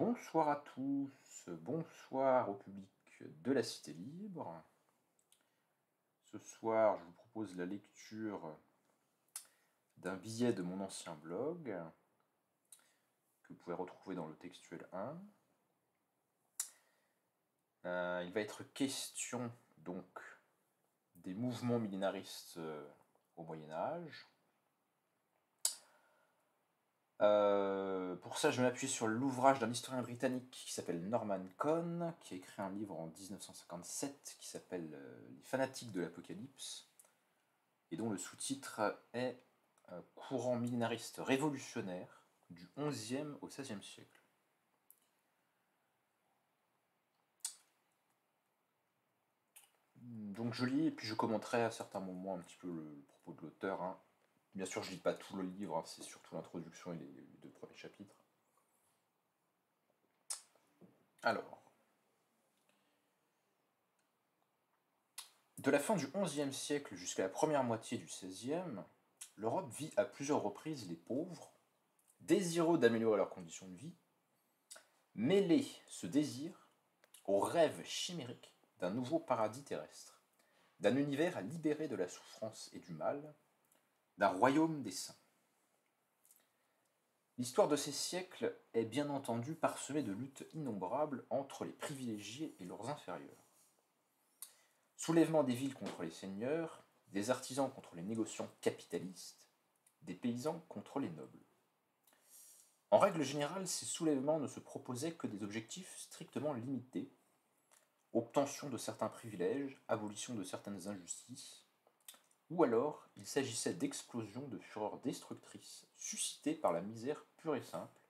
Bonsoir à tous, bonsoir au public de la Cité Libre. Ce soir, je vous propose la lecture d'un billet de mon ancien blog que vous pouvez retrouver dans le textuel 1. Il va être question donc des mouvements millénaristes au Moyen-Âge. Pour ça, je vais m'appuyer sur l'ouvrage d'un historien britannique qui s'appelle Norman Cohn, qui a écrit un livre en 1957 qui s'appelle Les fanatiques de l'Apocalypse, et dont le sous-titre est Courant millénariste révolutionnaire du XIe au XVIe siècle. Donc je lis et puis je commenterai à certains moments un petit peu le propos de l'auteur. Hein. Bien sûr, je lis pas tout le livre, hein, c'est surtout l'introduction et les deux premiers chapitres. Alors, de la fin du XIe siècle jusqu'à la première moitié du XVIe, l'Europe vit à plusieurs reprises les pauvres, désireux d'améliorer leurs conditions de vie, mêler ce désir au rêve chimérique d'un nouveau paradis terrestre, d'un univers libéré de la souffrance et du mal, d'un royaume des saints. L'histoire de ces siècles est bien entendu parsemée de luttes innombrables entre les privilégiés et leurs inférieurs. Soulèvement des villes contre les seigneurs, des artisans contre les négociants capitalistes, des paysans contre les nobles. En règle générale, ces soulèvements ne se proposaient que des objectifs strictement limités: obtention de certains privilèges, abolition de certaines injustices, ou alors il s'agissait d'explosions de fureur destructrices suscitées par la misère pure et simple,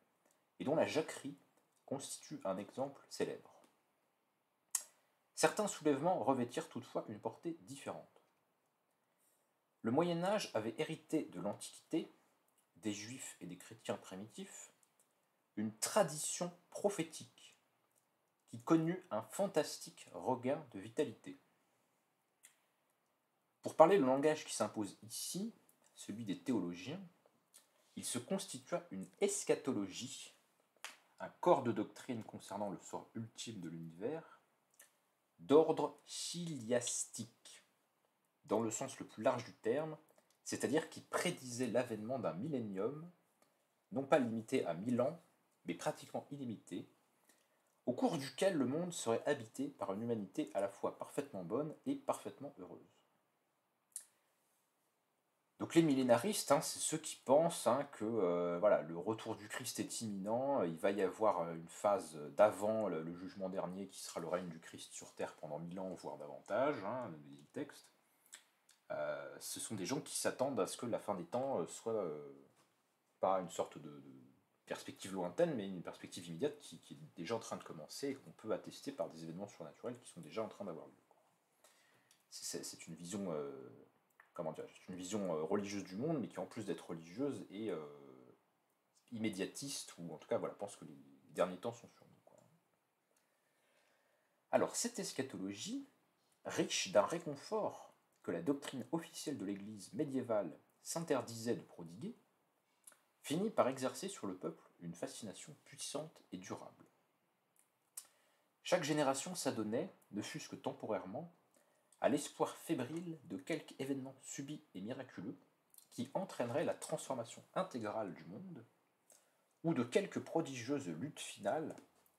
et dont la jacquerie constitue un exemple célèbre. Certains soulèvements revêtirent toutefois une portée différente. Le Moyen-Âge avait hérité de l'Antiquité, des Juifs et des chrétiens primitifs, une tradition prophétique qui connut un fantastique regain de vitalité. Pour parler le langage qui s'impose ici, celui des théologiens, il se constitua une eschatologie, un corps de doctrine concernant le sort ultime de l'univers, d'ordre chiliastique, dans le sens le plus large du terme, c'est-à-dire qui prédisait l'avènement d'un millénium, non pas limité à 1000 ans, mais pratiquement illimité, au cours duquel le monde serait habité par une humanité à la fois parfaitement bonne et parfaitement heureuse. Donc les millénaristes, c'est ceux qui pensent que voilà, le retour du Christ est imminent, il va y avoir une phase d'avant le jugement dernier qui sera le règne du Christ sur Terre pendant 1000 ans, voire davantage, dit le texte. Ce sont des gens qui s'attendent à ce que la fin des temps soit pas une sorte de perspective lointaine, mais une perspective immédiate qui est déjà en train de commencer et qu'on peut attester par des événements surnaturels qui sont déjà en train d'avoir lieu. C'est une vision une vision religieuse du monde, mais qui en plus d'être religieuse est immédiatiste, ou en tout cas pense que les derniers temps sont sur nous. Alors cette eschatologie, riche d'un réconfort que la doctrine officielle de l'Église médiévale s'interdisait de prodiguer, finit par exercer sur le peuple une fascination puissante et durable. Chaque génération s'adonnait, ne fût-ce que temporairement, à l'espoir fébrile de quelque événement subit et miraculeux qui entraînerait la transformation intégrale du monde, ou de quelque prodigieuse lutte finale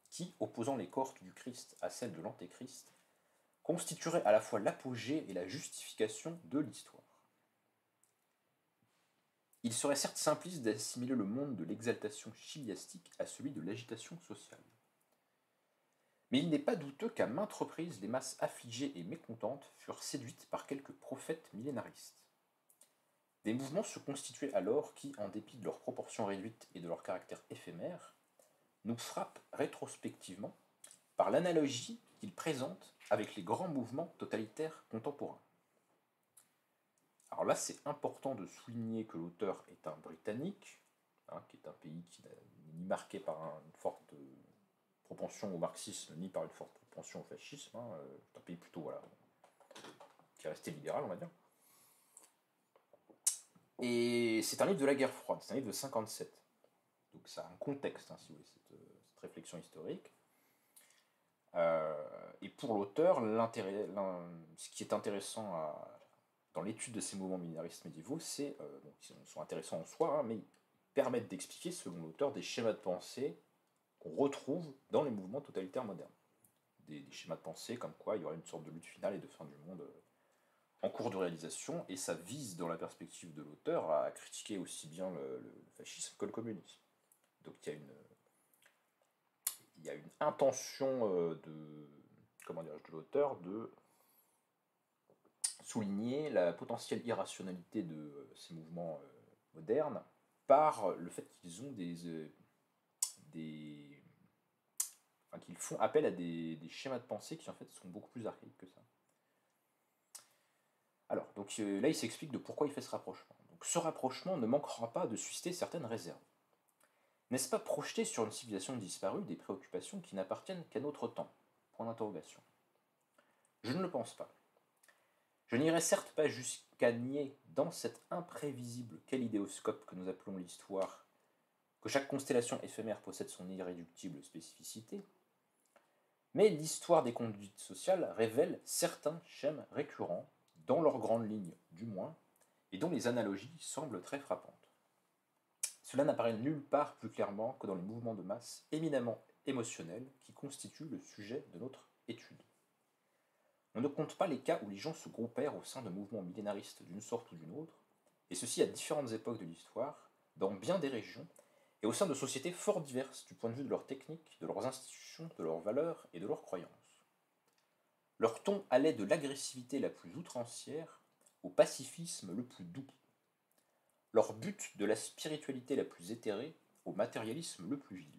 qui, opposant les cohortes du Christ à celles de l'Antéchrist, constituerait à la fois l'apogée et la justification de l'histoire. Il serait certes simpliste d'assimiler le monde de l'exaltation chiliastique à celui de l'agitation sociale. Mais il n'est pas douteux qu'à maintes reprises les masses affligées et mécontentes furent séduites par quelques prophètes millénaristes. Des mouvements se constituaient alors qui, en dépit de leurs proportions réduites et de leur caractère éphémère, nous frappent rétrospectivement par l'analogie qu'ils présentent avec les grands mouvements totalitaires contemporains. Alors là, c'est important de souligner que l'auteur est un Britannique, qui est un pays qui n'est ni marqué par une forte propension au marxisme, ni par une forte propension au fascisme. C'est un pays plutôt qui est resté libéral, on va dire. Et c'est un livre de la guerre froide, c'est un livre de 57. Donc ça a un contexte, si vous voulez, cette réflexion historique. Et pour l'auteur, ce qui est intéressant dans l'étude de ces mouvements millénaristes médiévaux, ils sont intéressants en soi, hein, mais ils permettent d'expliquer, selon l'auteur, des schémas de pensée qu'on retrouve dans les mouvements totalitaires modernes. Des schémas de pensée comme quoi il y aurait une sorte de lutte finale et de fin du monde en cours de réalisation, et ça vise, dans la perspective de l'auteur, à critiquer aussi bien le fascisme que le communisme. Donc il y a une intention de l'auteur de souligner la potentielle irrationalité de ces mouvements modernes par le fait qu'ils ont qu'ils font appel à des schémas de pensée qui en fait sont beaucoup plus archaïques que ça. Alors, donc là il s'explique de pourquoi il fait ce rapprochement. Donc ce rapprochement ne manquera pas de susciter certaines réserves. N'est-ce pas projeter sur une civilisation disparue des préoccupations qui n'appartiennent qu'à notre temps? Point d'interrogation. Je ne le pense pas. Je n'irai certes pas jusqu'à nier dans cet imprévisible kaléidoscope que nous appelons l'histoire que chaque constellation éphémère possède son irréductible spécificité, mais l'histoire des conduites sociales révèle certains schèmes récurrents, dans leurs grandes lignes du moins, et dont les analogies semblent très frappantes. Cela n'apparaît nulle part plus clairement que dans les mouvements de masse éminemment émotionnels qui constituent le sujet de notre étude. On ne compte pas les cas où les gens se groupèrent au sein de mouvements millénaristes d'une sorte ou d'une autre, et ceci à différentes époques de l'histoire, dans bien des régions, et au sein de sociétés fort diverses du point de vue de leurs techniques, de leurs institutions, de leurs valeurs et de leurs croyances. Leur ton allait de l'agressivité la plus outrancière au pacifisme le plus doux. Leur but de la spiritualité la plus éthérée au matérialisme le plus vil.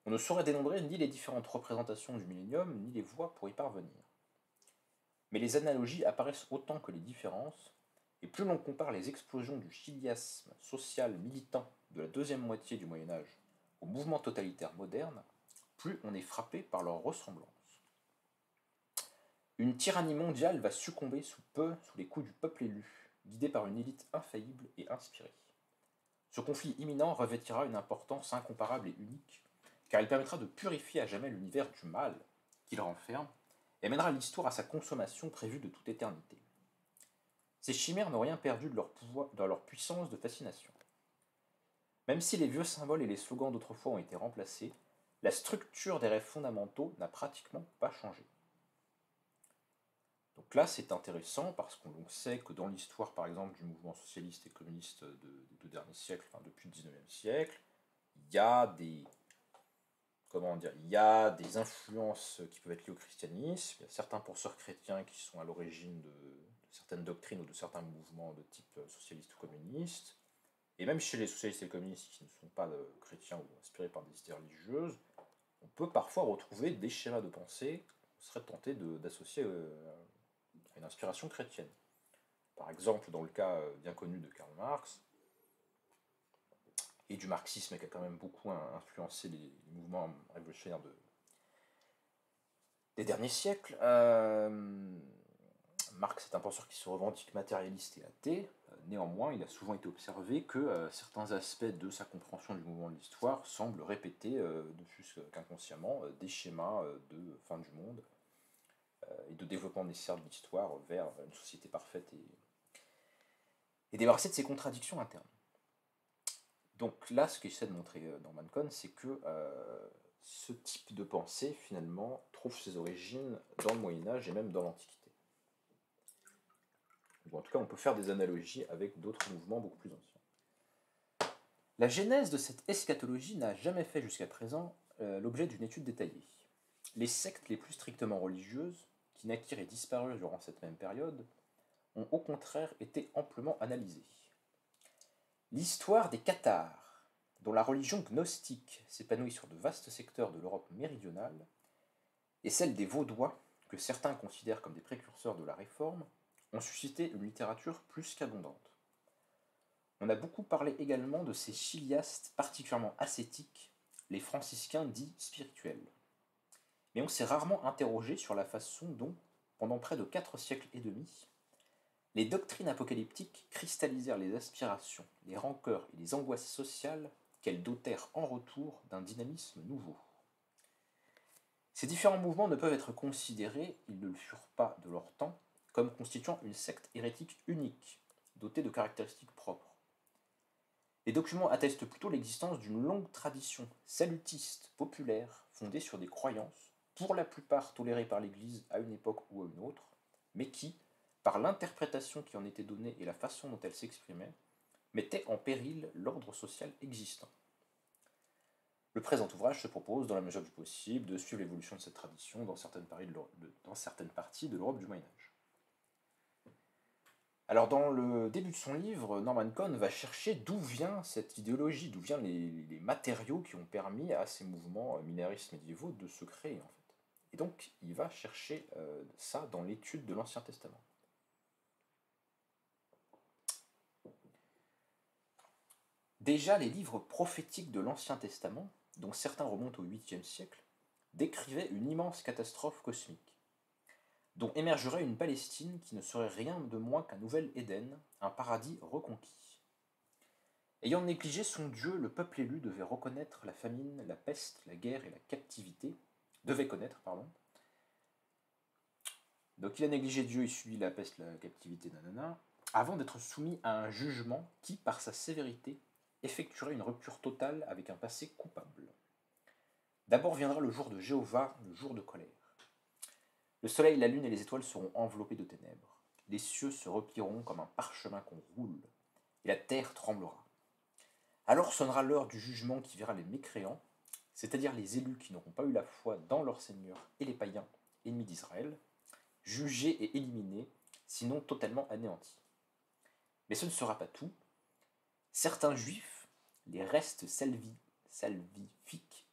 On ne saurait dénombrer ni les différentes représentations du millénium, ni les voies pour y parvenir. Mais les analogies apparaissent autant que les différences, et plus l'on compare les explosions du chiliasme social militant de la deuxième moitié du Moyen-Âge au mouvement totalitaire moderne, plus on est frappé par leur ressemblance. Une tyrannie mondiale va succomber sous peu sous les coups du peuple élu, guidé par une élite infaillible et inspirée. Ce conflit imminent revêtira une importance incomparable et unique, car il permettra de purifier à jamais l'univers du mal qu'il renferme, et mènera l'histoire à sa consommation prévue de toute éternité. Ces chimères n'ont rien perdu de leur pouvoir, dans leur puissance de fascination. Même si les vieux symboles et les slogans d'autrefois ont été remplacés, la structure des rêves fondamentaux n'a pratiquement pas changé. Donc là, c'est intéressant parce qu'on sait que dans l'histoire, par exemple, du mouvement socialiste et communiste des deux derniers siècles, enfin depuis le 19e siècle, il y a des influences qui peuvent être liées au christianisme, il y a certains penseurs chrétiens qui sont à l'origine de certaines doctrines ou de certains mouvements de type socialiste ou communiste, et même chez les socialistes et les communistes qui ne sont pas chrétiens ou inspirés par des idées religieuses, on peut parfois retrouver des schémas de pensée qu'on serait tenté d'associer à une inspiration chrétienne. Par exemple, dans le cas bien connu de Karl Marx, et du marxisme qui a quand même beaucoup influencé les mouvements révolutionnaires des derniers siècles, Marx est un penseur qui se revendique matérialiste et athée. Néanmoins, il a souvent été observé que certains aspects de sa compréhension du mouvement de l'histoire semblent répéter, ne fût-ce qu'inconsciemment, des schémas de fin du monde et de développement nécessaire de l'histoire vers une société parfaite et débarrassée de ses contradictions internes. Donc là, ce que j'essaie de montrer dans Mancon, c'est que ce type de pensée, finalement, trouve ses origines dans le Moyen-Âge et même dans l'Antiquité. Ou en tout cas, on peut faire des analogies avec d'autres mouvements beaucoup plus anciens. La genèse de cette eschatologie n'a jamais fait jusqu'à présent l'objet d'une étude détaillée. Les sectes les plus strictement religieuses, qui naquirent et disparurent durant cette même période, ont au contraire été amplement analysées. L'histoire des Cathares, dont la religion gnostique s'épanouit sur de vastes secteurs de l'Europe méridionale, et celle des Vaudois, que certains considèrent comme des précurseurs de la Réforme, ont suscité une littérature plus qu'abondante. On a beaucoup parlé également de ces chiliastes particulièrement ascétiques, les franciscains dits spirituels. Mais on s'est rarement interrogé sur la façon dont, pendant près de 4 siècles et demi, les doctrines apocalyptiques cristallisèrent les aspirations, les rancœurs et les angoisses sociales qu'elles dotèrent en retour d'un dynamisme nouveau. Ces différents mouvements ne peuvent être considérés, ils ne le furent pas de leur temps, comme constituant une secte hérétique unique, dotée de caractéristiques propres. Les documents attestent plutôt l'existence d'une longue tradition salutiste populaire fondée sur des croyances, pour la plupart tolérées par l'Église à une époque ou à une autre, mais qui, par l'interprétation qui en était donnée et la façon dont elle s'exprimait, mettaient en péril l'ordre social existant. Le présent ouvrage se propose, dans la mesure du possible, de suivre l'évolution de cette tradition dans certaines parties de l'Europe du Moyen-Âge. Alors, dans le début de son livre, Norman Cohn va chercher d'où vient cette idéologie, d'où viennent les matériaux qui ont permis à ces mouvements minaristes médiévaux de se créer, en fait. Et donc, il va chercher ça dans l'étude de l'Ancien Testament. Déjà, les livres prophétiques de l'Ancien Testament, dont certains remontent au 8e siècle, décrivaient une immense catastrophe cosmique, dont émergerait une Palestine qui ne serait rien de moins qu'un nouvel Éden, un paradis reconquis. Ayant négligé son Dieu, le peuple élu devait reconnaître la famine, la peste, la guerre et la captivité, Donc il a négligé Dieu, il subit la peste, la captivité, nanana, avant d'être soumis à un jugement qui, par sa sévérité, effectuerait une rupture totale avec un passé coupable. D'abord viendra le jour de Jéhovah, le jour de colère. Le soleil, la lune et les étoiles seront enveloppés de ténèbres. Les cieux se replieront comme un parchemin qu'on roule, et la terre tremblera. Alors sonnera l'heure du jugement qui verra les mécréants, c'est-à-dire les élus qui n'auront pas eu la foi dans leur Seigneur, et les païens, ennemis d'Israël, jugés et éliminés, sinon totalement anéantis. Mais ce ne sera pas tout. Certains juifs, les restes salvifiques,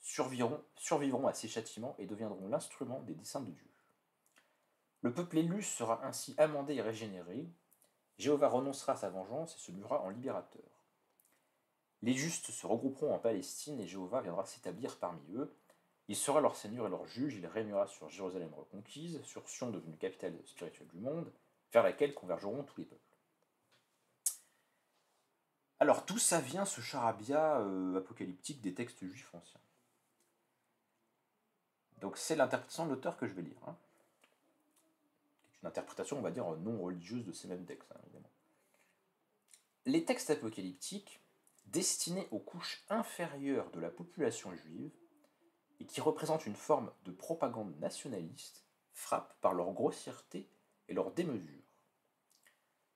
survivront à ces châtiments et deviendront l'instrument des desseins de Dieu. Le peuple élu sera ainsi amendé et régénéré. Jéhovah renoncera à sa vengeance et se muera en libérateur. Les justes se regrouperont en Palestine et Jéhovah viendra s'établir parmi eux. Il sera leur Seigneur et leur juge, il régnera sur Jérusalem reconquise, sur Sion devenue capitale spirituelle du monde, vers laquelle convergeront tous les peuples. Alors d'où ça vient ce charabia apocalyptique des textes juifs anciens? Donc c'est l'interprétation de l'auteur que je vais lire. Une interprétation, on va dire, non religieuse de ces mêmes textes, évidemment. Les textes apocalyptiques, destinés aux couches inférieures de la population juive, et qui représentent une forme de propagande nationaliste, frappent par leur grossièreté et leur démesure.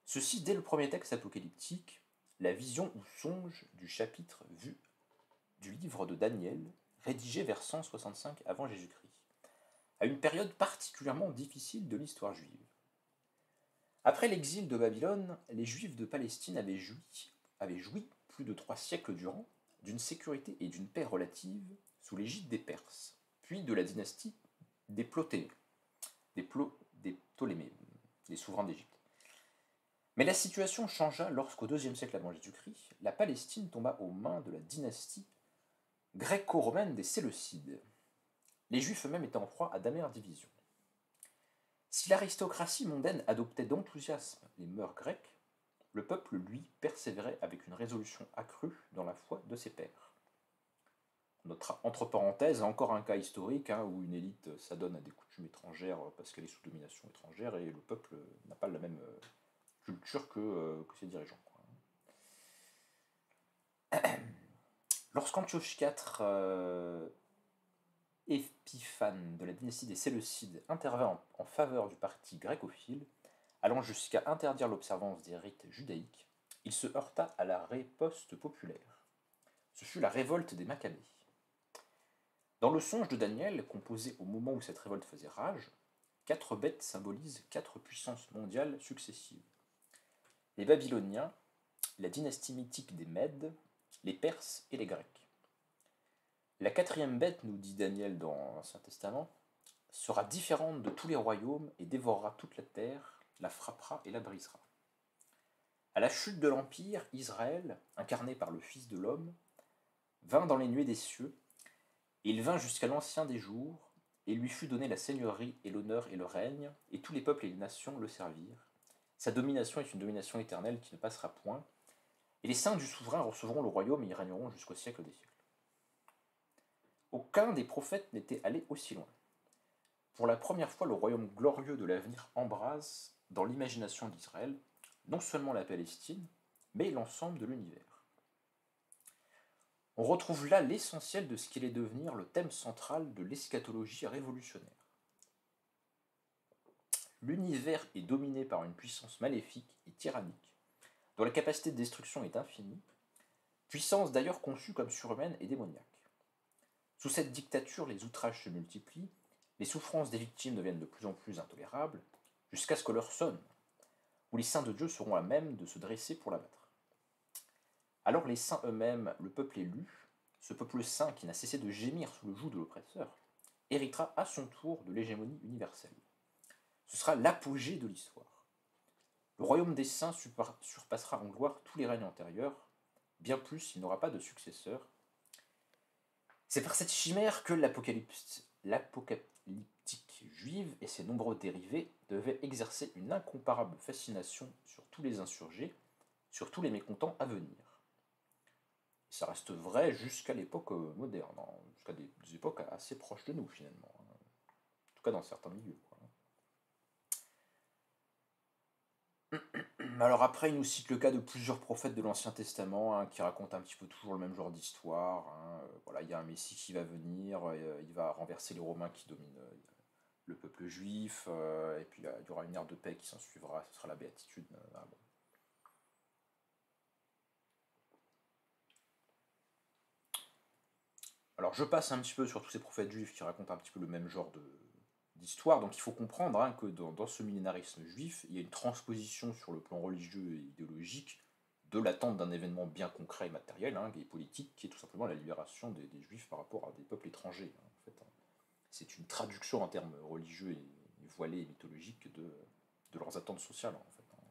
Ceci dès le premier texte apocalyptique, la vision ou songe du chapitre vu du livre de Daniel, rédigé vers 165 avant Jésus-Christ, à une période particulièrement difficile de l'histoire juive. Après l'exil de Babylone, les Juifs de Palestine avaient joui plus de 3 siècles durant d'une sécurité et d'une paix relative sous l'égide des Perses, puis de la dynastie des Ptolémées, les souverains d'Égypte. Mais la situation changea lorsqu'au IIe siècle avant Jésus-Christ, la Palestine tomba aux mains de la dynastie gréco-romaine des Séleucides, les Juifs eux-mêmes étaient en proie à d'amères divisions. Si l'aristocratie mondaine adoptait d'enthousiasme les mœurs grecques, le peuple, lui, persévérait avec une résolution accrue dans la foi de ses pairs. On notera entre parenthèses encore un cas historique où une élite s'adonne à des coutumes étrangères parce qu'elle est sous domination étrangère et le peuple n'a pas la même culture que ses dirigeants. Lorsqu'Antioche IV Épiphane de la dynastie des Séleucides intervint en faveur du parti grécophile, allant jusqu'à interdire l'observance des rites judaïques, il se heurta à la riposte populaire. Ce fut la révolte des Maccabées. Dans le songe de Daniel, composé au moment où cette révolte faisait rage, 4 bêtes symbolisent 4 puissances mondiales successives. Les Babyloniens, la dynastie mythique des Mèdes, les Perses et les Grecs. La 4e bête, nous dit Daniel dans l'Ancien Testament, sera différente de tous les royaumes et dévorera toute la terre, la frappera et la brisera. À la chute de l'Empire, Israël, incarné par le Fils de l'homme, vint dans les nuées des cieux, et il vint jusqu'à l'Ancien des jours, et lui fut donné la seigneurie et l'honneur et le règne, et tous les peuples et les nations le servirent. Sa domination est une domination éternelle qui ne passera point. et les saints du souverain recevront le royaume et y régneront jusqu'au siècle des siècles. Aucun des prophètes n'était allé aussi loin. Pour la première fois, le royaume glorieux de l'avenir embrase, dans l'imagination d'Israël, non seulement la Palestine, mais l'ensemble de l'univers. On retrouve là l'essentiel de ce qu'il est devenir le thème central de l'eschatologie révolutionnaire. L'univers est dominé par une puissance maléfique et tyrannique, dont la capacité de destruction est infinie, puissance d'ailleurs conçue comme surhumaine et démoniaque. Sous cette dictature, les outrages se multiplient, les souffrances des victimes deviennent de plus en plus intolérables, jusqu'à ce que l'heure sonne, où les saints de Dieu seront à même de se dresser pour l'abattre. Alors les saints eux-mêmes, le peuple élu, ce peuple saint qui n'a cessé de gémir sous le joug de l'oppresseur, héritera à son tour de l'hégémonie universelle. Ce sera l'apogée de l'histoire. Le royaume des saints surpassera en gloire tous les règnes antérieurs, bien plus il n'aura pas de successeur. C'est par cette chimère que l'apocalyptique juive et ses nombreux dérivés devaient exercer une incomparable fascination sur tous les insurgés, sur tous les mécontents à venir. Et ça reste vrai jusqu'à l'époque moderne, jusqu'à des époques assez proches de nous finalement, en tout cas dans certains milieux. Alors après, il nous cite le cas de plusieurs prophètes de l'Ancien Testament qui racontent un petit peu toujours le même genre d'histoire. Voilà, il y a un Messie qui va venir, il va renverser les Romains qui dominent le peuple juif, et puis il y aura une ère de paix qui s'en suivra, ce sera la béatitude. Bon. Alors je passe un petit peu sur tous ces prophètes juifs qui racontent un petit peu le même genre d'histoire, donc il faut comprendre que dans ce millénarisme juif, il y a une transposition sur le plan religieux et idéologique de l'attente d'un événement bien concret et matériel, et politique, qui est tout simplement la libération des juifs par rapport à des peuples étrangers. En fait, c'est une traduction en termes religieux et voilés et mythologiques de leurs attentes sociales, en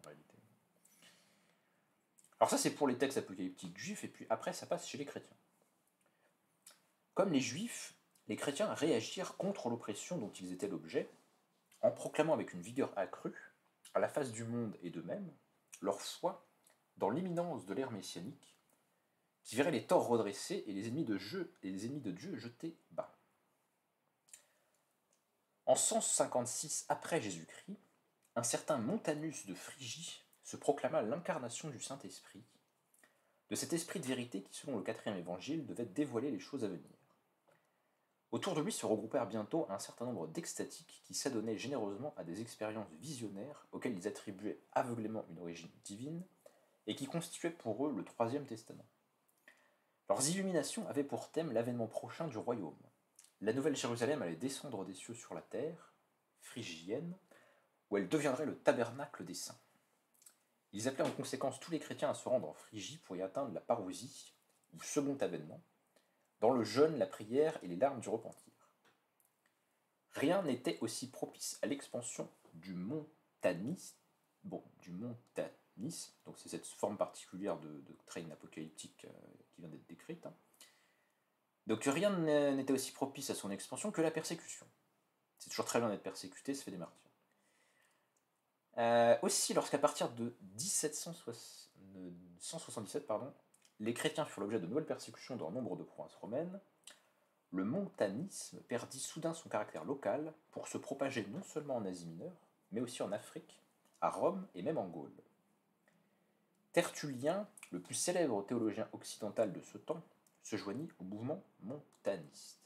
réalité. Alors ça, c'est pour les textes apocalyptiques juifs, et puis après, ça passe chez les chrétiens. Comme les juifs, les chrétiens réagirent contre l'oppression dont ils étaient l'objet, en proclamant avec une vigueur accrue, à la face du monde et d'eux-mêmes, leur foi dans l'imminence de l'ère messianique, qui verrait les torts redressés et les ennemis de Dieu jetés bas. En 156 après Jésus-Christ, un certain Montanus de Phrygie se proclama l'incarnation du Saint-Esprit, de cet esprit de vérité qui, selon le 4e évangile, devait dévoiler les choses à venir. Autour de lui se regroupèrent bientôt un certain nombre d'extatiques qui s'adonnaient généreusement à des expériences visionnaires auxquelles ils attribuaient aveuglément une origine divine et qui constituaient pour eux le 3e testament. Leurs illuminations avaient pour thème l'avènement prochain du royaume. La nouvelle Jérusalem allait descendre des cieux sur la terre, phrygienne, où elle deviendrait le tabernacle des saints. Ils appelaient en conséquence tous les chrétiens à se rendre en Phrygie pour y atteindre la parousie, ou second avènement, dans le jeûne, la prière et les larmes du repentir. Rien n'était aussi propice à l'expansion du montanisme, donc c'est cette forme particulière de doctrine apocalyptique qui vient d'être décrite. Donc rien n'était aussi propice à son expansion que la persécution. C'est toujours très bien d'être persécuté, ça fait des martyrs. Aussi, lorsqu'à partir de 1777, les chrétiens furent l'objet de nouvelles persécutions dans nombre de provinces romaines, le montanisme perdit soudain son caractère local pour se propager non seulement en Asie mineure, mais aussi en Afrique, à Rome et même en Gaule. Tertullien, le plus célèbre théologien occidental de ce temps, se joignit au mouvement montaniste.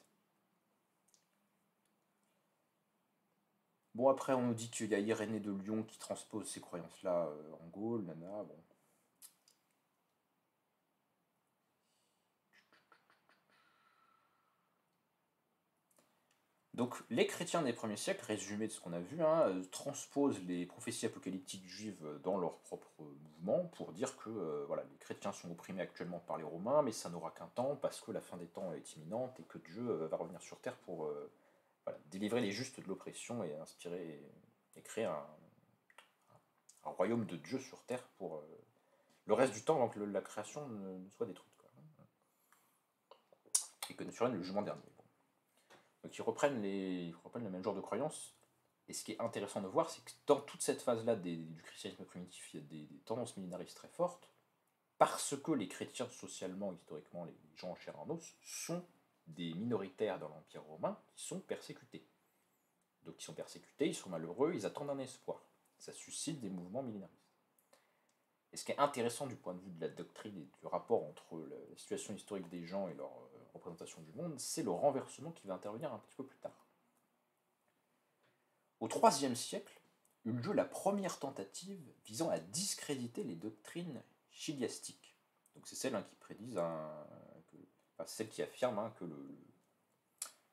Bon, après, on nous dit qu'il y a Irénée de Lyon qui transpose ces croyances-là en Gaule, bon. Donc, les chrétiens des premiers siècles, résumé de ce qu'on a vu, transposent les prophéties apocalyptiques juives dans leur propre mouvement pour dire que les chrétiens sont opprimés actuellement par les Romains, mais ça n'aura qu'un temps parce que la fin des temps est imminente et que Dieu va revenir sur terre pour délivrer les justes de l'oppression et inspirer et créer un royaume de Dieu sur terre pour le reste du temps avant que la création ne soit détruite. Et que ne survienne le jugement dernier. Donc ils reprennent le même genre de croyances. Et ce qui est intéressant de voir, c'est que dans toute cette phase-là du christianisme primitif, il y a des tendances millénaristes très fortes. parce que les chrétiens, socialement, historiquement, les gens en chair et en os, sont des minoritaires dans l'Empire romain qui sont persécutés. Donc ils sont persécutés, ils sont malheureux, ils attendent un espoir. Ça suscite des mouvements millénaristes. Et ce qui est intéressant du point de vue de la doctrine et du rapport entre la situation historique des gens et leur représentation du monde, c'est le renversement qui va intervenir un petit peu plus tard. Au IIIe siècle, eut lieu la première tentative visant à discréditer les doctrines chiliastiques. Donc c'est celles qui prédisent, celles qui affirment que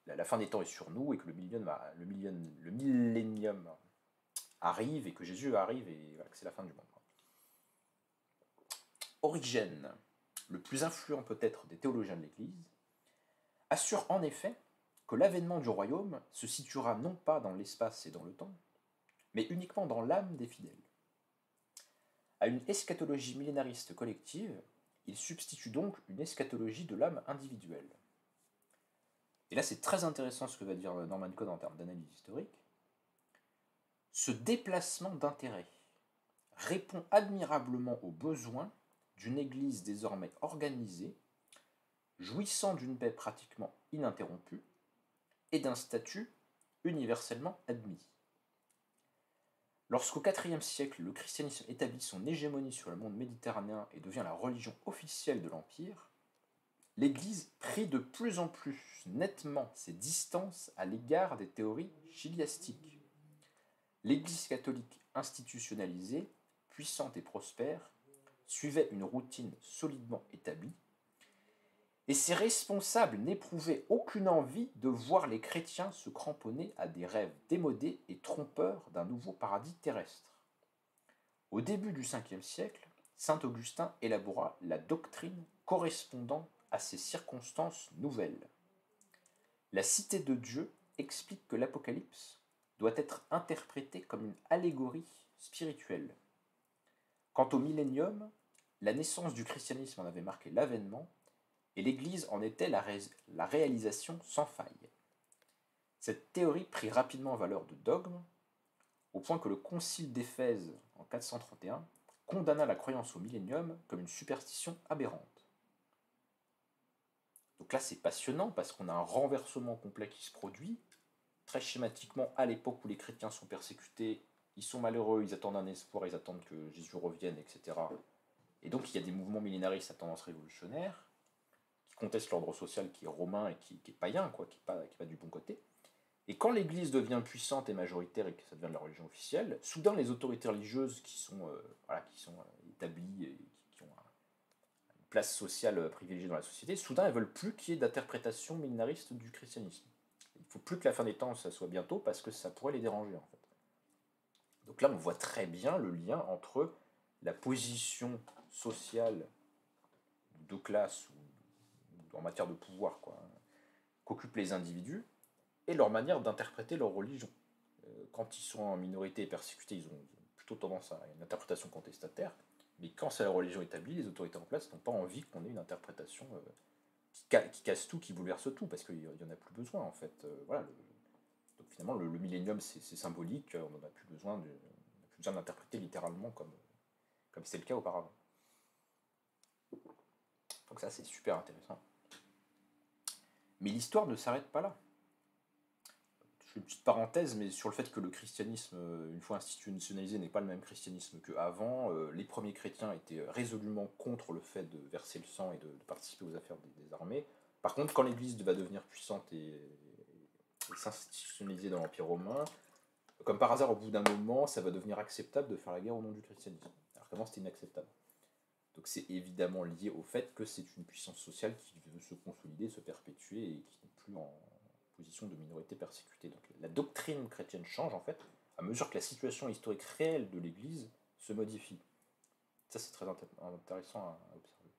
la fin des temps est sur nous et que le millénium arrive et que Jésus arrive et que c'est la fin du monde. Origène, le plus influent peut-être des théologiens de l'Église, assure en effet que l'avènement du royaume se situera non pas dans l'espace et dans le temps, mais uniquement dans l'âme des fidèles. À une eschatologie millénariste collective, il substitue donc une eschatologie de l'âme individuelle. Et là, c'est très intéressant ce que va dire Norman Cohn en termes d'analyse historique. Ce déplacement d'intérêt répond admirablement aux besoins d'une Église désormais organisée, jouissant d'une paix pratiquement ininterrompue et d'un statut universellement admis. Lorsqu'au IVe siècle, le christianisme établit son hégémonie sur le monde méditerranéen et devient la religion officielle de l'Empire, l'Église prit de plus en plus nettement ses distances à l'égard des théories chiliastiques. L'Église catholique institutionnalisée, puissante et prospère, suivait une routine solidement établie, et ses responsables n'éprouvaient aucune envie de voir les chrétiens se cramponner à des rêves démodés et trompeurs d'un nouveau paradis terrestre. Au début du Ve siècle, saint Augustin élabora la doctrine correspondant à ces circonstances nouvelles. La cité de Dieu explique que l'Apocalypse doit être interprété comme une allégorie spirituelle. Quant au millénium, la naissance du christianisme en avait marqué l'avènement, et l'Église en était la réalisation sans faille. Cette théorie prit rapidement valeur de dogme, au point que le concile d'Éphèse, en 431, condamna la croyance au millénium comme une superstition aberrante. Donc là, c'est passionnant, parce qu'on a un renversement complet qui se produit. Très schématiquement, à l'époque où les chrétiens sont persécutés, ils sont malheureux, ils attendent un espoir, ils attendent que Jésus revienne, etc. Et donc il y a des mouvements millénaristes à tendance révolutionnaire, qui contestent l'ordre social qui est romain et qui est païen, qui n'est pas du bon côté. Et quand l'Église devient puissante et majoritaire et que ça devient de la religion officielle, soudain les autorités religieuses qui sont établies et qui ont une place sociale privilégiée dans la société, soudain elles veulent plus qu'il y ait d'interprétation millénariste du christianisme. Il ne faut plus que la fin des temps ça soit bientôt parce que ça pourrait les déranger en fait. Donc là on voit très bien le lien entre la position sociale de classe ou en matière de pouvoir qu'occupent les individus et leur manière d'interpréter leur religion. Quand ils sont en minorité et persécutés, ils ont plutôt tendance à une interprétation contestataire, mais quand c'est la religion établie, les autorités en place n'ont pas envie qu'on ait une interprétation qui casse tout, qui bouleverse tout, parce qu'il n'y en a plus besoin en fait. Donc finalement le millénium c'est symbolique, on n'a plus besoin d'interpréter littéralement comme c'était le cas auparavant. Donc ça c'est super intéressant. Mais l'histoire ne s'arrête pas là. Je fais une petite parenthèse, mais sur le fait que le christianisme, une fois institutionnalisé, n'est pas le même christianisme qu'avant. Les premiers chrétiens étaient résolument contre le fait de verser le sang et de participer aux affaires des armées. Par contre, quand l'Église va devenir puissante et s'institutionnaliser dans l'Empire romain, comme par hasard, au bout d'un moment, ça va devenir acceptable de faire la guerre au nom du christianisme. Alors qu'avant, c'était inacceptable. Donc c'est évidemment lié au fait que c'est une puissance sociale qui veut se consolider, se perpétuer et qui n'est plus en position de minorité persécutée. Donc la doctrine chrétienne change en fait à mesure que la situation historique réelle de l'Église se modifie. Ça c'est très intéressant à observer.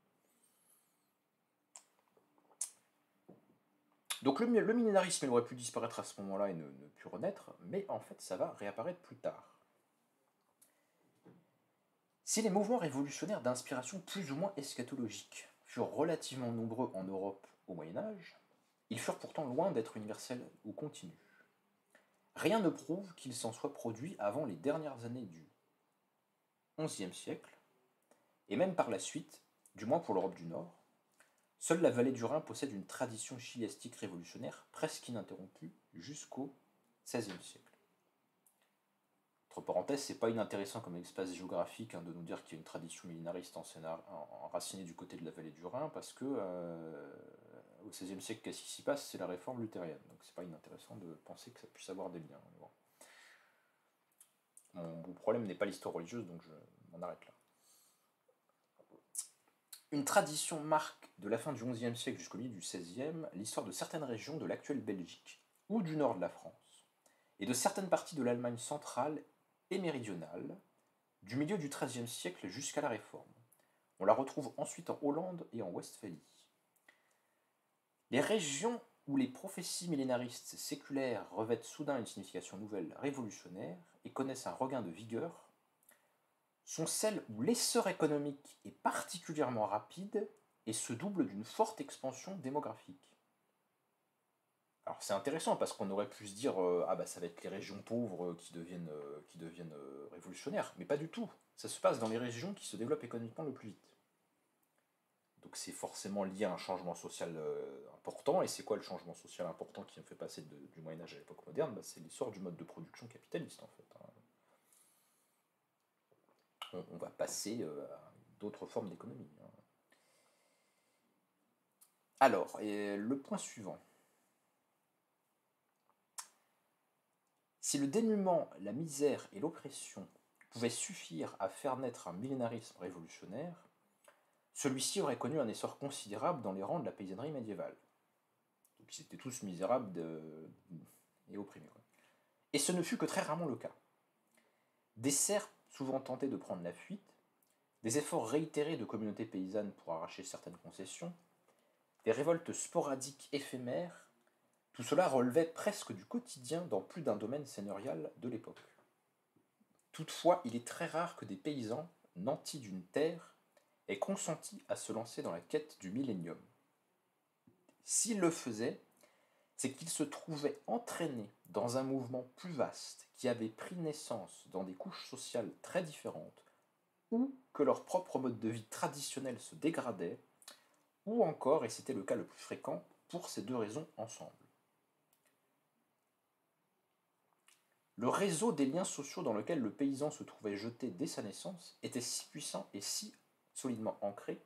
Donc le millénarisme il aurait pu disparaître à ce moment-là et ne plus renaître, mais en fait ça va réapparaître plus tard. Si les mouvements révolutionnaires d'inspiration plus ou moins eschatologique furent relativement nombreux en Europe au Moyen-Âge, ils furent pourtant loin d'être universels ou continus. Rien ne prouve qu'il s'en soit produit avant les dernières années du XIe siècle, et même par la suite, du moins pour l'Europe du Nord. Seule la vallée du Rhin possède une tradition chiléistique révolutionnaire presque ininterrompue jusqu'au XVIe siècle. Entre parenthèses, c'est pas inintéressant comme espace géographique de nous dire qu'il y a une tradition millénariste enracinée du côté de la vallée du Rhin, parce que au XVIe siècle, qu'est-ce qui s'y passe? C'est la réforme luthérienne. Donc c'est pas inintéressant de penser que ça puisse avoir des liens. Mon problème n'est pas l'histoire religieuse, donc je m'en arrête là. Une tradition marque de la fin du XIe siècle jusqu'au milieu du XVIe l'histoire de certaines régions de l'actuelle Belgique ou du nord de la France, et de certaines parties de l'Allemagne centrale et méridionale, du milieu du XIIIe siècle jusqu'à la Réforme. On la retrouve ensuite en Hollande et en Westphalie. Les régions où les prophéties millénaristes séculaires revêtent soudain une signification nouvelle révolutionnaire et connaissent un regain de vigueur sont celles où l'essor économique est particulièrement rapide et se double d'une forte expansion démographique. Alors c'est intéressant parce qu'on aurait pu se dire ça va être les régions pauvres qui deviennent révolutionnaires, mais pas du tout. Ça se passe dans les régions qui se développent économiquement le plus vite. Donc c'est forcément lié à un changement social important, et c'est quoi le changement social important qui nous fait passer du Moyen-Âge à l'époque moderne? C'est l'essor du mode de production capitaliste en fait. On va passer à d'autres formes d'économie. Alors, le point suivant. Si le dénuement, la misère et l'oppression pouvaient suffire à faire naître un millénarisme révolutionnaire, celui-ci aurait connu un essor considérable dans les rangs de la paysannerie médiévale. Donc ils étaient tous misérables et opprimés. Et ce ne fut que très rarement le cas. Des serfs souvent tentés de prendre la fuite, des efforts réitérés de communautés paysannes pour arracher certaines concessions, des révoltes sporadiques éphémères, tout cela relevait presque du quotidien dans plus d'un domaine seigneurial de l'époque. Toutefois, il est très rare que des paysans, nantis d'une terre, aient consenti à se lancer dans la quête du millénium. S'ils le faisaient, c'est qu'ils se trouvaient entraînés dans un mouvement plus vaste qui avait pris naissance dans des couches sociales très différentes, ou que leur propre mode de vie traditionnel se dégradait, ou encore, et c'était le cas le plus fréquent, pour ces deux raisons ensemble. Le réseau des liens sociaux dans lequel le paysan se trouvait jeté dès sa naissance était si puissant et si solidement ancré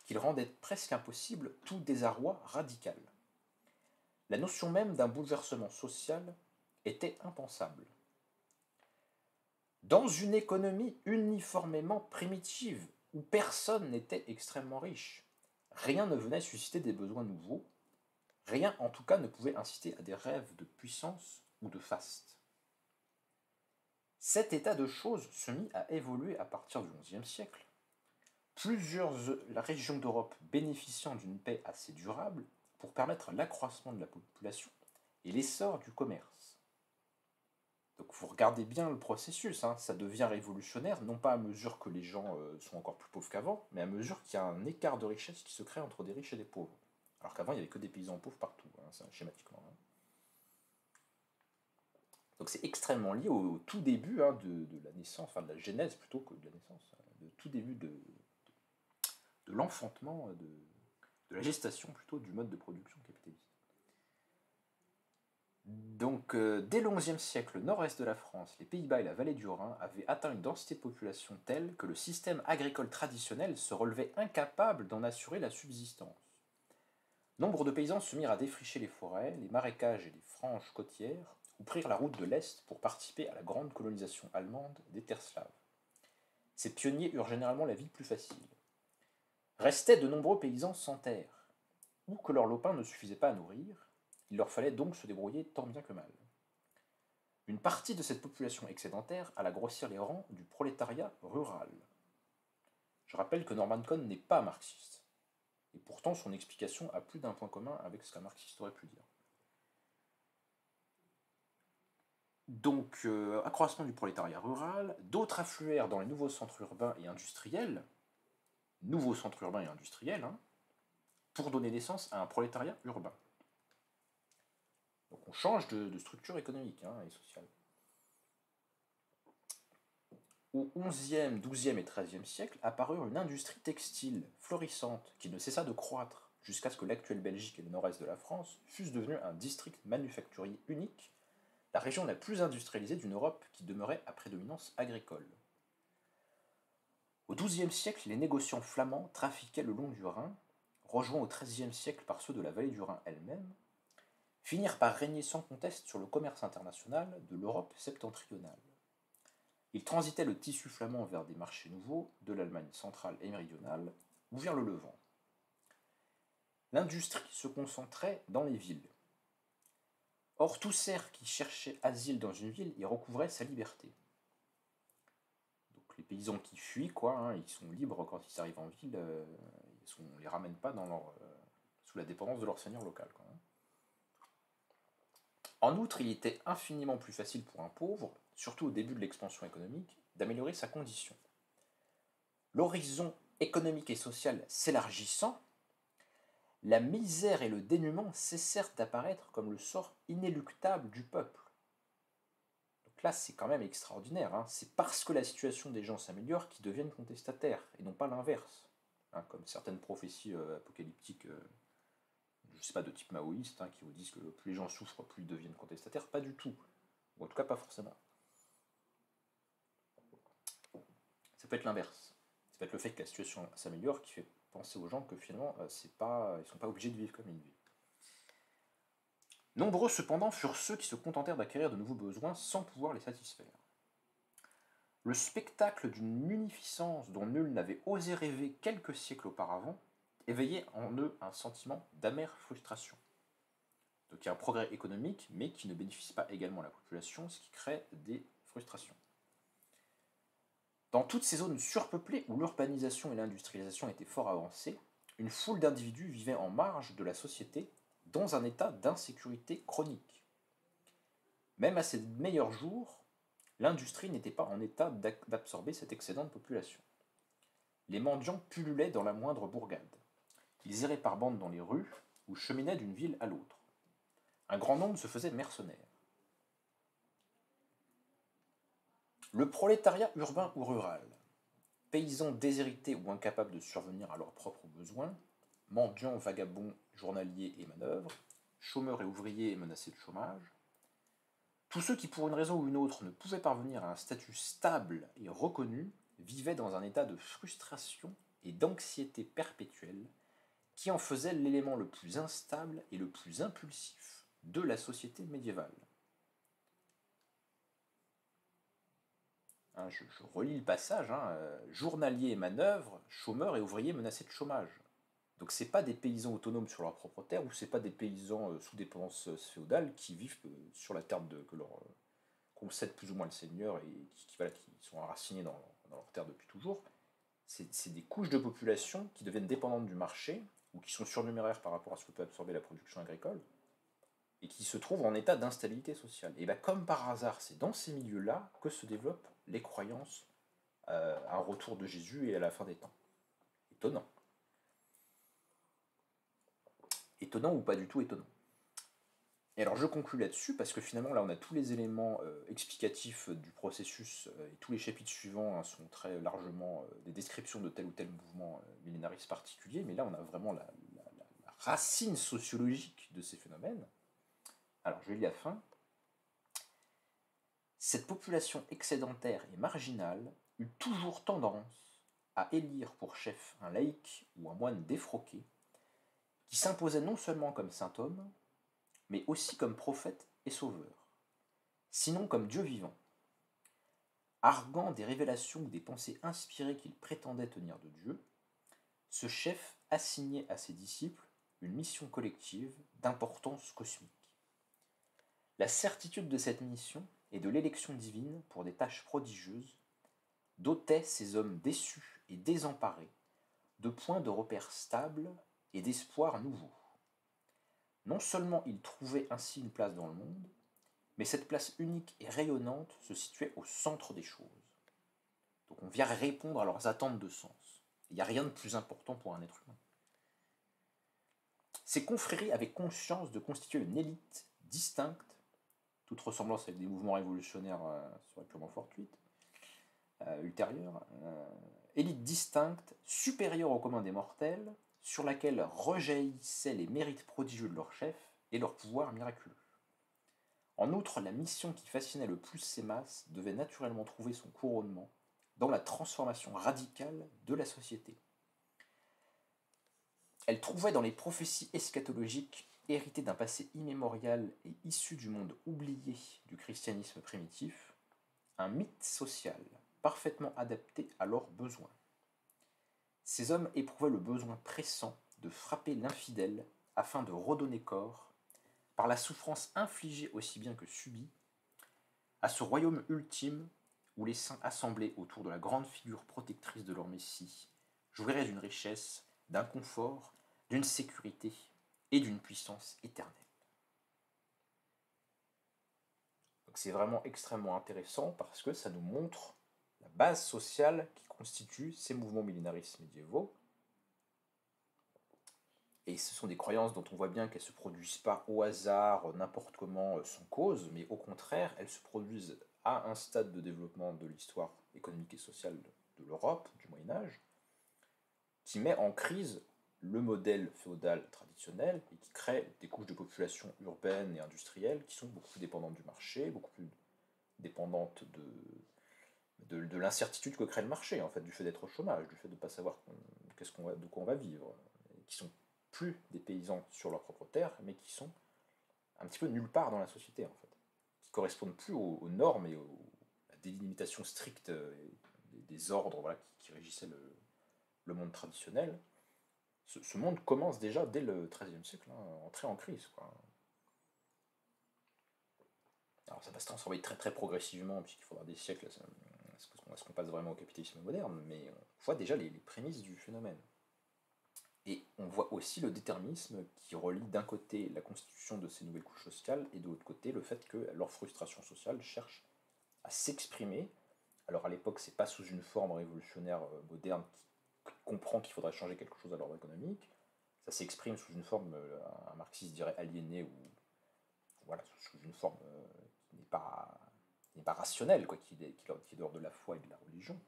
qu'il rendait presque impossible tout désarroi radical. La notion même d'un bouleversement social était impensable. Dans une économie uniformément primitive, où personne n'était extrêmement riche, rien ne venait susciter des besoins nouveaux, rien en tout cas ne pouvait inciter à des rêves de puissance ou de faste. Cet état de choses se mit à évoluer à partir du XIe siècle. Plusieurs régions d'Europe bénéficiant d'une paix assez durable pour permettre l'accroissement de la population et l'essor du commerce. Donc vous regardez bien le processus, ça devient révolutionnaire, non pas à mesure que les gens sont encore plus pauvres qu'avant, mais à mesure qu'il y a un écart de richesse qui se crée entre des riches et des pauvres. Alors qu'avant, il n'y avait que des paysans pauvres partout, schématiquement. Donc c'est extrêmement lié au tout début de la naissance, enfin de la genèse plutôt que de la naissance, de tout début de l'enfantement, de la gestation plutôt du mode de production capitaliste. Donc dès le XIe siècle, le nord-est de la France, les Pays-Bas et la vallée du Rhin avaient atteint une densité de population telle que le système agricole traditionnel se relevait incapable d'en assurer la subsistance. Nombre de paysans se mirent à défricher les forêts, les marécages et les franges côtières, ou prirent la route de l'Est pour participer à la grande colonisation allemande des terres slaves. Ces pionniers eurent généralement la vie plus facile. Restaient de nombreux paysans sans terre, ou que leur lopin ne suffisait pas à nourrir, il leur fallait donc se débrouiller tant bien que mal. Une partie de cette population excédentaire alla grossir les rangs du prolétariat rural. Je rappelle que Norman Cohn n'est pas marxiste, et pourtant son explication a plus d'un point commun avec ce qu'un marxiste aurait pu dire. Donc, accroissement du prolétariat rural, d'autres affluèrent dans les nouveaux centres urbains et industriels, pour donner naissance à un prolétariat urbain. Donc on change de structure économique et sociale. Au XIe, XIIe et XIIIe siècle apparurent une industrie textile florissante qui ne cessa de croître jusqu'à ce que l'actuelle Belgique et le nord-est de la France fussent devenus un district manufacturier unique, la région la plus industrialisée d'une Europe qui demeurait à prédominance agricole. Au XIIe siècle, les négociants flamands trafiquaient le long du Rhin, rejoints au XIIIe siècle par ceux de la vallée du Rhin elle-même, finirent par régner sans conteste sur le commerce international de l'Europe septentrionale. Ils transitaient le tissu flamand vers des marchés nouveaux de l'Allemagne centrale et méridionale ou vers le Levant. L'industrie se concentrait dans les villes. Or, tout cerf qui cherchait asile dans une ville y recouvrait sa liberté. Donc les paysans qui fuient, ils sont libres quand ils arrivent en ville, on ne les ramène pas sous la dépendance de leur seigneur local. En outre, il était infiniment plus facile pour un pauvre, surtout au début de l'expansion économique, d'améliorer sa condition. L'horizon économique et social s'élargissant, la misère et le dénuement cessèrent d'apparaître comme le sort inéluctable du peuple. Donc là, c'est quand même extraordinaire. C'est parce que la situation des gens s'améliore qu'ils deviennent contestataires, et non pas l'inverse. Comme certaines prophéties apocalyptiques, je ne sais pas, de type maoïste, qui vous disent que plus les gens souffrent, plus ils deviennent contestataires. Pas du tout. Ou en tout cas, pas forcément. Ça peut être l'inverse. Ça peut être le fait que la situation s'améliore qui fait penser aux gens que finalement, ils ne sont pas obligés de vivre comme ils vivent. Nombreux cependant furent ceux qui se contentèrent d'acquérir de nouveaux besoins sans pouvoir les satisfaire. Le spectacle d'une munificence dont nul n'avait osé rêver quelques siècles auparavant éveillait en eux un sentiment d'amère frustration. Donc il y a un progrès économique, mais qui ne bénéficie pas également à la population, ce qui crée des frustrations. Dans toutes ces zones surpeuplées où l'urbanisation et l'industrialisation étaient fort avancées, une foule d'individus vivaient en marge de la société dans un état d'insécurité chronique. Même à ses meilleurs jours, l'industrie n'était pas en état d'absorber cet excédent de population. Les mendiants pullulaient dans la moindre bourgade. Ils erraient par bandes dans les rues ou cheminaient d'une ville à l'autre. Un grand nombre se faisaient mercenaires. Le prolétariat urbain ou rural, paysans déshérités ou incapables de survenir à leurs propres besoins, mendiants, vagabonds, journaliers et manœuvres, chômeurs et ouvriers menacés de chômage, tous ceux qui, pour une raison ou une autre, ne pouvaient parvenir à un statut stable et reconnu, vivaient dans un état de frustration et d'anxiété perpétuelle qui en faisait l'élément le plus instable et le plus impulsif de la société médiévale. Je relis le passage, journaliers et manœuvres, chômeurs et ouvriers menacés de chômage. Donc c'est pas des paysans autonomes sur leur propre terre, ou c'est pas des paysans sous dépendance féodale qui vivent sur la terre que leur concède plus ou moins le seigneur et qui sont enracinés dans leur terre depuis toujours. C'est des couches de population qui deviennent dépendantes du marché, ou qui sont surnuméraires par rapport à ce que peut absorber la production agricole, et qui se trouvent en état d'instabilité sociale. Et bien comme par hasard, c'est dans ces milieux-là que se développent les croyances à un retour de Jésus et à la fin des temps. Étonnant. Étonnant ou pas du tout étonnant. Et alors je conclue là-dessus parce que finalement là on a tous les éléments explicatifs du processus et tous les chapitres suivants sont très largement des descriptions de tel ou tel mouvement millénariste particulier, mais là on a vraiment la racine sociologique de ces phénomènes. Alors je lis la fin. Cette population excédentaire et marginale eut toujours tendance à élire pour chef un laïc ou un moine défroqué, qui s'imposait non seulement comme saint homme, mais aussi comme prophète et sauveur, sinon comme Dieu vivant. Arguant des révélations ou des pensées inspirées qu'il prétendait tenir de Dieu, ce chef assignait à ses disciples une mission collective d'importance cosmique. La certitude de cette mission et de l'élection divine pour des tâches prodigieuses dotait ces hommes déçus et désemparés de points de repère stables et d'espoirs nouveaux. Non seulement ils trouvaient ainsi une place dans le monde, mais cette place unique et rayonnante se situait au centre des choses. Donc on vient répondre à leurs attentes de sens. Il n'y a rien de plus important pour un être humain. Ces confréries avaient conscience de constituer une élite distincte, toute ressemblance avec des mouvements révolutionnaires serait purement fortuite, ultérieure, élite distincte, supérieure au commun des mortels, sur laquelle rejaillissaient les mérites prodigieux de leur chef et leur pouvoir miraculeux. En outre, la mission qui fascinait le plus ces masses devait naturellement trouver son couronnement dans la transformation radicale de la société. Elle trouvait dans les prophéties eschatologiques, héritées d'un passé immémorial et issues du monde oublié du christianisme primitif, un mythe social parfaitement adapté à leurs besoins. Ces hommes éprouvaient le besoin pressant de frapper l'infidèle afin de redonner corps, par la souffrance infligée aussi bien que subie, à ce royaume ultime où les saints assemblés autour de la grande figure protectrice de leur Messie jouiraient d'une richesse, d'un confort, d'une sécurité et d'une puissance éternelle. Donc c'est vraiment extrêmement intéressant parce que ça nous montre la base sociale qui constitue ces mouvements millénaristes médiévaux. Et ce sont des croyances dont on voit bien qu'elles ne se produisent pas au hasard, n'importe comment, sans cause, mais au contraire, elles se produisent à un stade de développement de l'histoire économique et sociale de l'Europe, du Moyen-Âge, qui met en crise le modèle féodal traditionnel et qui crée des couches de population urbaines et industrielles qui sont beaucoup plus dépendantes du marché, beaucoup plus dépendantes de l'incertitude que crée le marché, en fait, du fait d'être au chômage, du fait de ne pas savoir de quoi on va vivre, et qui sont plus des paysans sur leur propre terre, mais qui sont un petit peu nulle part dans la société, en fait, qui correspondent plus aux normes et à la délimitation stricte des ordres, voilà, qui régissaient le monde traditionnel. Ce monde commence déjà dès le XIIIe siècle, à entrer en crise, quoi. Alors ça va se transformer très très progressivement, puisqu'il faudra des siècles à ce qu'on passe vraiment au capitalisme moderne, mais on voit déjà les prémices du phénomène. Et on voit aussi le déterminisme qui relie d'un côté la constitution de ces nouvelles couches sociales et de l'autre côté le fait que leur frustration sociale cherche à s'exprimer. Alors à l'époque, c'est pas sous une forme révolutionnaire moderne qui comprend qu'il faudrait changer quelque chose à l'ordre économique. Ça s'exprime sous une forme, un marxiste dirait aliénée, ou voilà, sous une forme qui n'est pas rationnelle, quoi, qui est dehors de la foi et de la religion.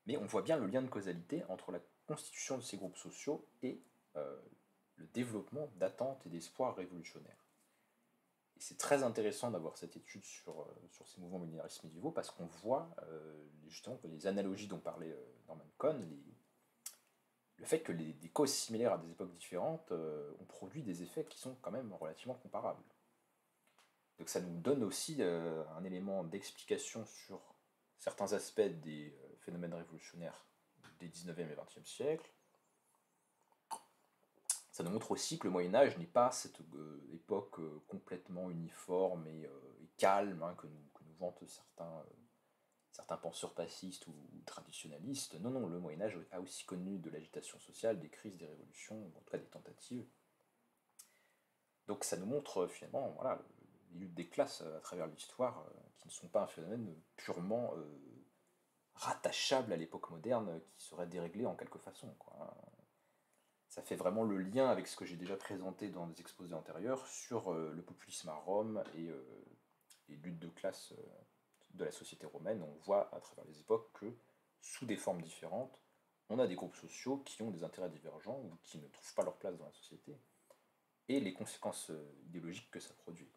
Mais on voit bien le lien de causalité entre la constitution de ces groupes sociaux et le développement d'attentes et d'espoirs révolutionnaires. Et c'est très intéressant d'avoir cette étude sur ces mouvements millénaristes médiévaux parce qu'on voit justement les analogies dont parlait Norman Cohn, le fait que des causes similaires à des époques différentes ont produit des effets qui sont quand même relativement comparables. Donc ça nous donne aussi un élément d'explication sur certains aspects des phénomènes révolutionnaires des 19e et 20e siècles. Ça nous montre aussi que le Moyen-Âge n'est pas cette époque complètement uniforme et calme, hein, que nous vantent certains penseurs passistes ou traditionalistes. Non, non, le Moyen-Âge a aussi connu de l'agitation sociale, des crises, des révolutions, en tout cas des tentatives. Donc ça nous montre finalement voilà, les luttes des classes à travers l'histoire, qui ne sont pas un phénomène purement rattachable à l'époque moderne, qui serait déréglé en quelque façon, quoi. Ça fait vraiment le lien avec ce que j'ai déjà présenté dans des exposés antérieurs sur le populisme à Rome et les luttes de classe de la société romaine. On voit à travers les époques que, sous des formes différentes, on a des groupes sociaux qui ont des intérêts divergents ou qui ne trouvent pas leur place dans la société, et les conséquences idéologiques que ça produit.